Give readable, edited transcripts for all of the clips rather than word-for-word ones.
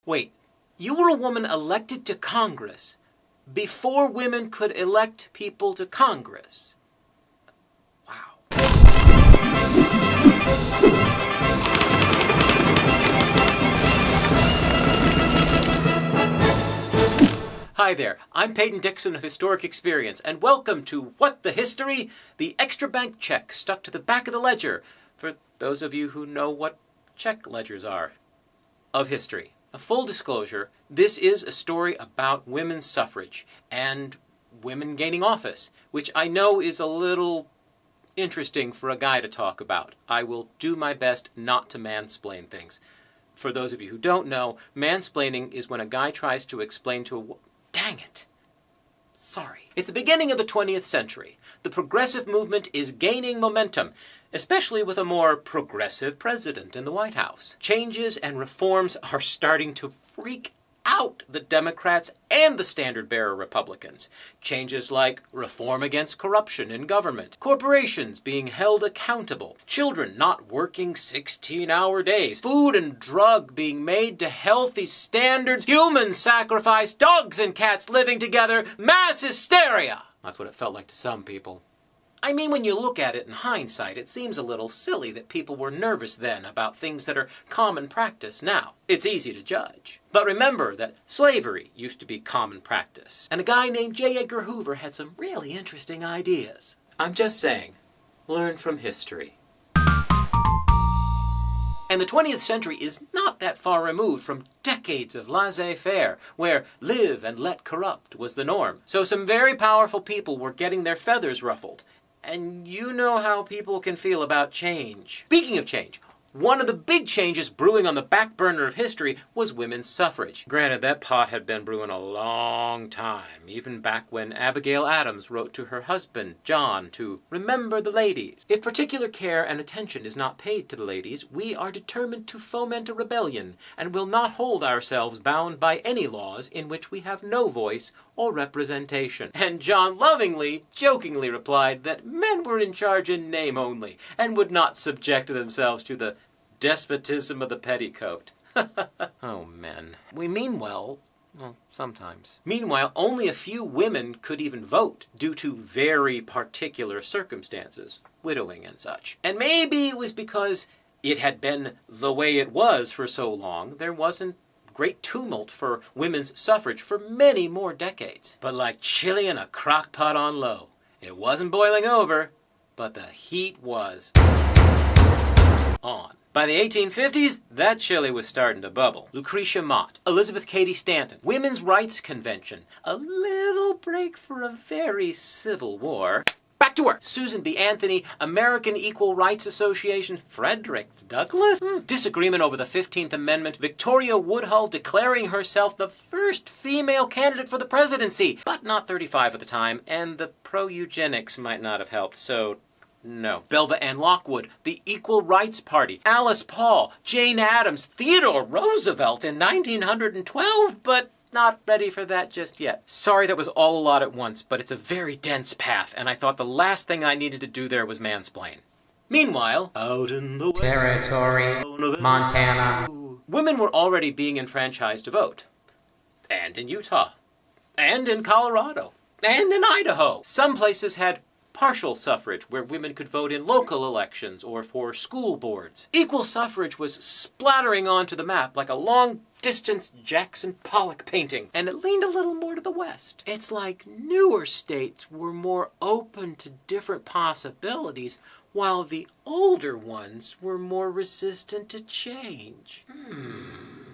Wait, you were a woman elected to Congress before women could elect people to Congress? Wow. Hi there, I'm Peyton Dixon of Historic Experience, and welcome to What the History? The extra bank check stuck to the back of the ledger, for those of you who know what check ledgers are, of history. A full disclosure, this is a story about women's suffrage and women gaining office, which I know is a little interesting for a guy to talk about. I will do my best not to mansplain things. For those of you who don't know, mansplaining is when a guy tries to explain to a Dang it. Sorry. It's the beginning of the 20th century. The progressive movement is gaining momentum, especially with a more progressive president in the White House. Changes and reforms are starting to freak out the Democrats and the standard-bearer Republicans. Changes like reform against corruption in government, corporations being held accountable, children not working 16-hour days, food and drug being made to healthy standards, human sacrifice, dogs and cats living together, mass hysteria. That's what it felt like to some people. I mean, when you look at it in hindsight, it seems a little silly that people were nervous then about things that are common practice now. It's easy to judge. But remember that slavery used to be common practice, and a guy named J. Edgar Hoover had some really interesting ideas. I'm just saying, learn from history. And the 20th century is not that far removed from decades of laissez-faire, where live and let corrupt was the norm. So some very powerful people were getting their feathers ruffled. And you know how people can feel about change. Speaking of change, one of the big changes brewing on the back burner of history was women's suffrage. Granted, that pot had been brewing a long time, even back when Abigail Adams wrote to her husband, John, to remember the ladies. If particular care and attention is not paid to the ladies, we are determined to foment a rebellion, and will not hold ourselves bound by any laws in which we have no voice or representation. And John lovingly, jokingly replied that men were in charge in name only, and would not subject themselves to the despotism of the petticoat. Oh, men. Meanwhile, sometimes. Meanwhile, only a few women could even vote due to very particular circumstances, widowing and such. And maybe it was because it had been the way it was for so long, there wasn't great tumult for women's suffrage for many more decades. But like chili in a crock pot on low, it wasn't boiling over, but the heat was on. By the 1850s, that chili was starting to bubble. Lucretia Mott, Elizabeth Cady Stanton, Women's Rights Convention, a little break for a very civil war. Back to work. Susan B. Anthony, American Equal Rights Association, Frederick Douglass, disagreement over the 15th Amendment, Victoria Woodhull declaring herself the first female candidate for the presidency, but not 35 at the time, and the pro-eugenics might not have helped, so no. Belva Ann Lockwood, the Equal Rights Party, Alice Paul, Jane Addams, Theodore Roosevelt in 1912, but not ready for that just yet. Sorry that was all a lot at once, but it's a very dense path, and I thought the last thing I needed to do there was mansplain. Meanwhile, out in the territory, Montana, women were already being enfranchised to vote. And in Utah. And in Colorado. And in Idaho. Some places had partial suffrage, where women could vote in local elections or for school boards. Equal suffrage was splattering onto the map like a long-distance Jackson Pollock painting, and it leaned a little more to the west. It's like newer states were more open to different possibilities, while the older ones were more resistant to change.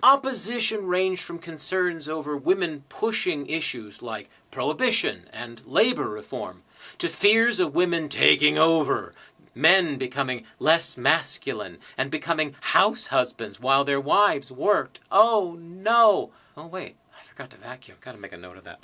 Opposition ranged from concerns over women pushing issues like prohibition and labor reform, to fears of women taking over, men becoming less masculine and becoming house husbands while their wives worked. Oh no! Oh wait, I forgot to vacuum. Gotta make a note of that.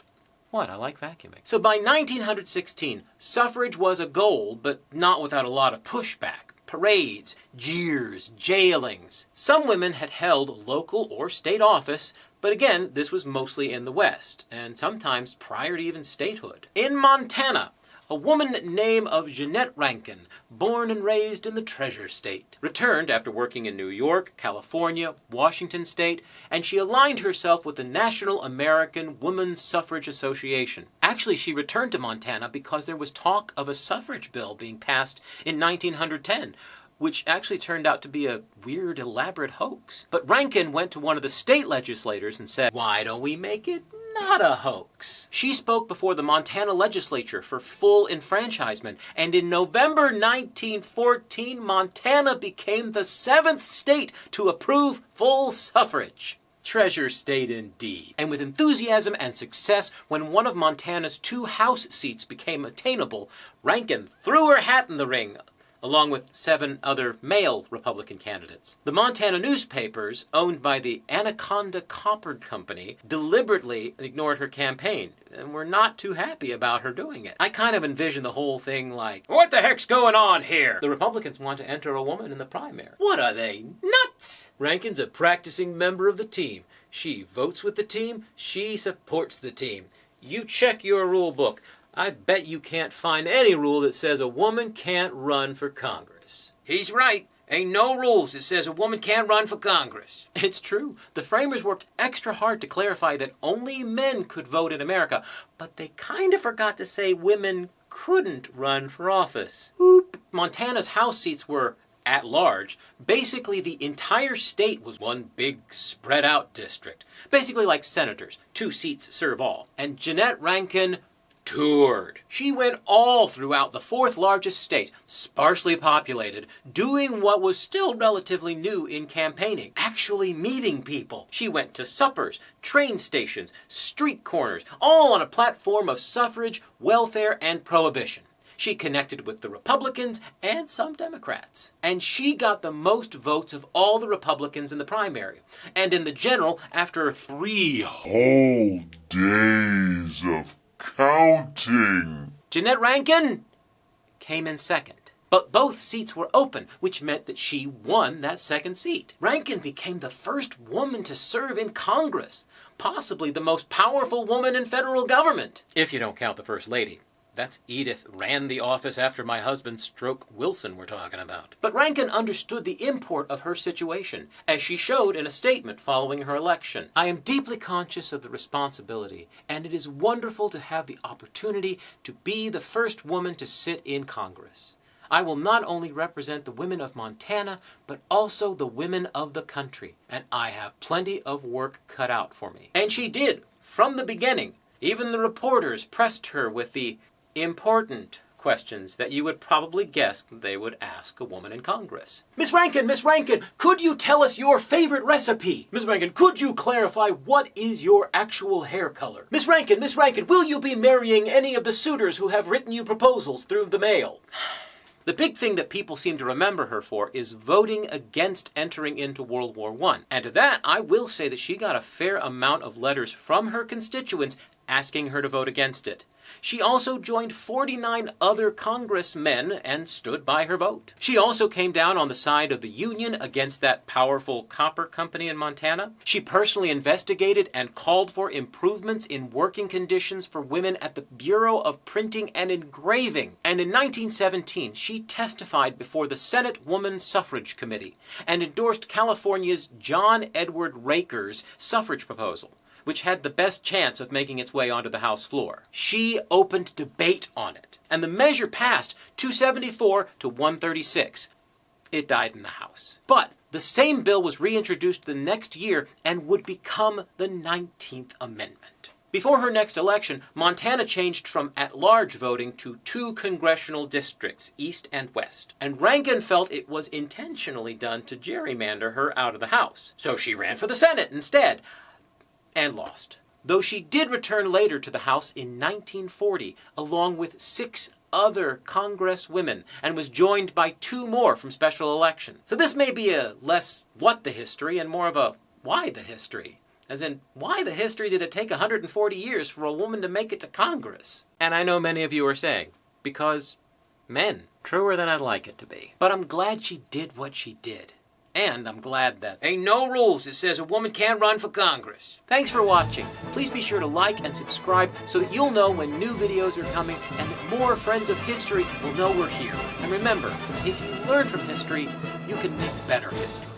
What? I like vacuuming. So by 1916, suffrage was a goal, but not without a lot of pushback. Parades, jeers, jailings. Some women had held local or state office, but again, this was mostly in the West, and sometimes prior to even statehood. In Montana, A woman named Jeanette Rankin, born and raised in the Treasure State, returned after working in New York, California, Washington State, and she aligned herself with the National American Women's Suffrage Association. Actually, she returned to Montana because there was talk of a suffrage bill being passed in 1910, which actually turned out to be a weird, elaborate hoax. But Rankin went to one of the state legislators and said, "Why don't we make it not a hoax?" She spoke before the Montana legislature for full enfranchisement, and in November 1914, Montana became the 7th state to approve full suffrage. Treasure State indeed. And with enthusiasm and success, when one of Montana's 2 House seats became attainable, Rankin threw her hat in the ring, along with 7 other male Republican candidates. The Montana newspapers, owned by the Anaconda Copper Company, deliberately ignored her campaign, and were not too happy about her doing it. I kind of envision the whole thing like, what the heck's going on here? The Republicans want to enter a woman in the primary. What are they, nuts? Rankin's a practicing member of the team. She votes with the team, she supports the team. You check your rule book. I bet you can't find any rule that says a woman can't run for Congress. He's right. Ain't no rules that says a woman can't run for Congress. It's true. The framers worked extra hard to clarify that only men could vote in America, but they kind of forgot to say women couldn't run for office. Oop. Montana's House seats were at large. Basically, the entire state was one big spread out district. Basically like senators. 2 seats serve all. And Jeanette Rankin toured. She went all throughout the 4th largest state, sparsely populated, doing what was still relatively new in campaigning, actually meeting people. She went to suppers, train stations, street corners, all on a platform of suffrage, welfare, and prohibition. She connected with the Republicans and some Democrats. And she got the most votes of all the Republicans in the primary. And in the general, after 3 whole days of counting, Jeanette Rankin came in second. But both seats were open, which meant that she won that second seat. Rankin became the first woman to serve in Congress, possibly the most powerful woman in federal government, if you don't count the First Lady. That's Edith ran the office after my husband's stroke Wilson we're talking about. But Rankin understood the import of her situation, as she showed in a statement following her election. "I am deeply conscious of the responsibility, and it is wonderful to have the opportunity to be the first woman to sit in Congress. I will not only represent the women of Montana, but also the women of the country, and I have plenty of work cut out for me." And she did, from the beginning. Even the reporters pressed her with the important questions that you would probably guess they would ask a woman in Congress. Miss Rankin, could you tell us your favorite recipe? Miss Rankin, could you clarify what is your actual hair color? Miss Rankin, will you be marrying any of the suitors who have written you proposals through the mail? The big thing that people seem to remember her for is voting against entering into World War I. And to that, I will say that she got a fair amount of letters from her constituents asking her to vote against it. She also joined 49 other congressmen and stood by her vote. She also came down on the side of the Union against that powerful copper company in Montana. She personally investigated and called for improvements in working conditions for women at the Bureau of Printing and Engraving. And in 1917, she testified before the Senate Woman Suffrage Committee and endorsed California's John Edward Raker's suffrage proposal, which had the best chance of making its way onto the House floor. She opened debate on it, and the measure passed 274 to 136. It died in the House. But the same bill was reintroduced the next year and would become the 19th Amendment. Before her next election, Montana changed from at-large voting to 2 congressional districts, East and West. And Rankin felt it was intentionally done to gerrymander her out of the House. So she ran for the Senate instead, and lost. Though she did return later to the House in 1940, along with 6 other Congresswomen, and was joined by 2 more from special election. So this may be a less what the history and more of a why the history. As in, why the history did it take 140 years for a woman to make it to Congress? And I know many of you are saying, because men. Truer than I'd like it to be. But I'm glad she did what she did. And I'm glad that ain't no rules that says a woman can't run for Congress. Thanks for watching. Please be sure to like and subscribe so that you'll know when new videos are coming and that more friends of history will know we're here. And remember, if you learn from history, you can make better history.